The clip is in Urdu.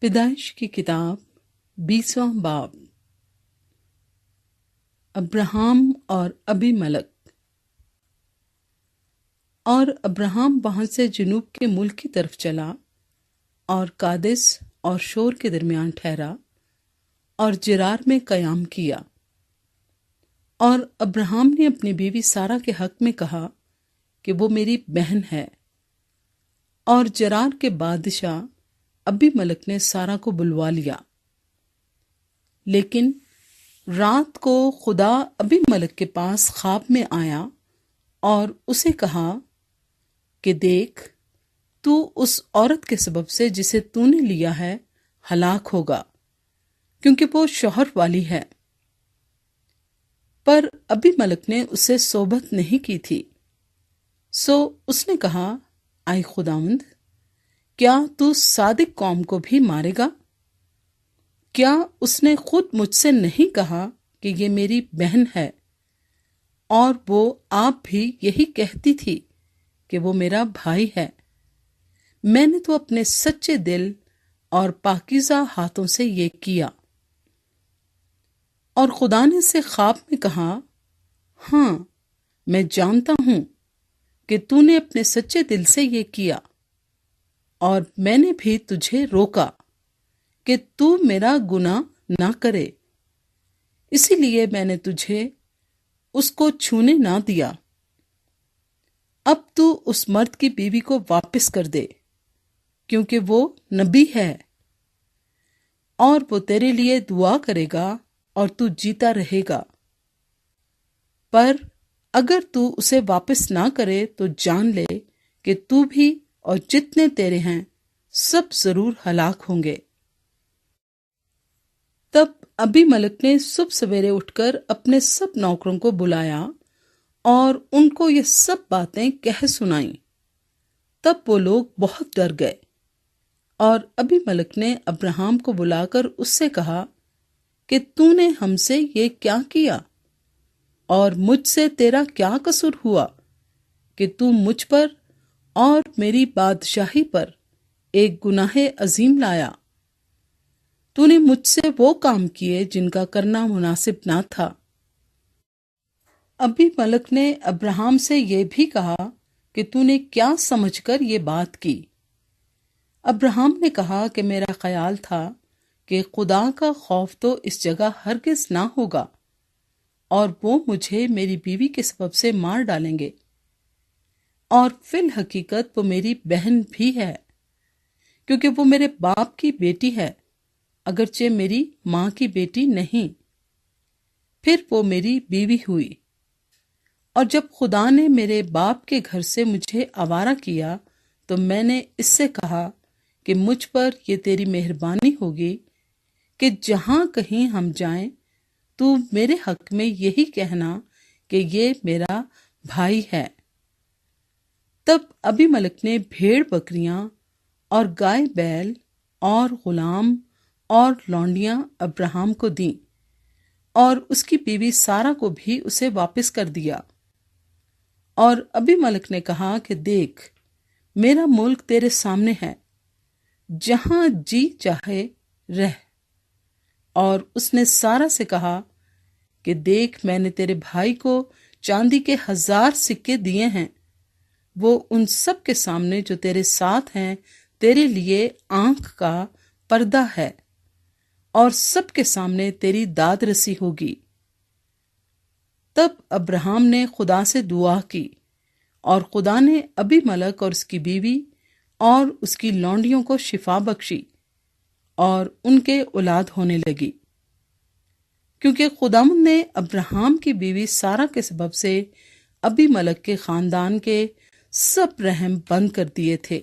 پیدائش کی کتاب 20واں باب۔ ابراہم اور ابی ملک۔ اور ابراہم وہاں سے جنوب کے ملک کی طرف چلا اور قادس اور شور کے درمیان ٹھہرا اور جرار میں قیام کیا۔ اور ابراہم نے اپنی بیوی سارہ کے حق میں کہا کہ وہ میری بہن ہے۔ اور جرار کے بادشاہ ابی ملک نے سارہ کو بلوا لیا۔ لیکن رات کو خدا ابی ملک کے پاس خواب میں آیا اور اسے کہا کہ دیکھ، تو اس عورت کے سبب سے جسے تو نے لیا ہے ہلاک ہوگا، کیونکہ وہ شوہر والی ہے۔ پر ابی ملک نے اسے صحبت نہیں کی تھی، سو اس نے کہا، اے خداوند، کیا تو صادق قوم کو بھی مارے گا؟ کیا اس نے خود مجھ سے نہیں کہا کہ یہ میری بہن ہے؟ اور وہ آپ بھی یہی کہتی تھی کہ وہ میرا بھائی ہے۔ میں نے تو اپنے سچے دل اور پاکیزہ ہاتھوں سے یہ کیا۔ اور خدا نے اسے خواب میں کہا، ہاں، میں جانتا ہوں کہ تو نے اپنے سچے دل سے یہ کیا، اور میں نے بھی تجھے روکا کہ تو میرا گناہ نہ کرے، اسی لیے میں نے تجھے اس کو چھونے نہ دیا۔ اب تو اس مرد کی بیوی کو واپس کر دے، کیونکہ وہ نبی ہے، اور وہ تیرے لیے دعا کرے گا اور تو جیتا رہے گا۔ پر اگر تو اسے واپس نہ کرے تو جان لے کہ تو بھی اور جتنے تیرے ہیں سب ضرور ہلاک ہوں گے۔ تب ابی ملک نے صبح سویرے اٹھ کر اپنے سب نوکروں کو بلایا اور ان کو یہ سب باتیں کہہ سنائیں۔ تب وہ لوگ بہت ڈر گئے۔ اور ابی ملک نے ابراہم کو بلا کر اس سے کہا کہ تو نے ہم سے یہ کیا کیا، اور مجھ سے تیرا کیا قصور ہوا کہ تو مجھ پر اور میری بادشاہی پر ایک گناہ عظیم لایا؟ تو نے مجھ سے وہ کام کیے جن کا کرنا مناسب نہ تھا۔ ابی ملک نے ابراہم سے یہ بھی کہا کہ تو نے کیا سمجھ کر یہ بات کی؟ ابراہم نے کہا کہ میرا خیال تھا کہ خدا کا خوف تو اس جگہ ہرگز نہ ہوگا، اور وہ مجھے میری بیوی کے سبب سے مار ڈالیں گے، اور فی الحقیقت وہ میری بہن بھی ہے، کیونکہ وہ میرے باپ کی بیٹی ہے، اگرچہ میری ماں کی بیٹی نہیں۔ پھر وہ میری بیوی ہوئی۔ اور جب خدا نے میرے باپ کے گھر سے مجھے آوارہ کیا تو میں نے اس سے کہا کہ مجھ پر یہ تیری مہربانی ہوگی کہ جہاں کہیں ہم جائیں تو میرے حق میں یہی کہنا کہ یہ میرا بھائی ہے۔ تب ابی ملک نے بھیڑ بکریاں اور گائے بیل اور غلام اور لونڈیاں ابراہم کو دیں، اور اس کی بیوی سارہ کو بھی اسے واپس کر دیا۔ اور ابی ملک نے کہا کہ دیکھ، میرا ملک تیرے سامنے ہے، جہاں جی چاہے رہ۔ اور اس نے سارہ سے کہا کہ دیکھ، میں نے تیرے بھائی کو چاندی کے 1000 سکے دیے ہیں، وہ ان سب کے سامنے جو تیرے ساتھ ہیں تیرے لیے آنکھ کا پردہ ہے، اور سب کے سامنے تیری داد رسی ہوگی۔ تب ابراہم نے خدا سے دعا کی، اور خدا نے ابی ملک اور اس کی بیوی اور اس کی لونڈیوں کو شفا بخشی، اور ان کے اولاد ہونے لگی، کیونکہ خداوند نے ابراہم کی بیوی سارہ کے سبب سے ابی ملک کے خاندان کے سب رحم بند کر دیے تھے۔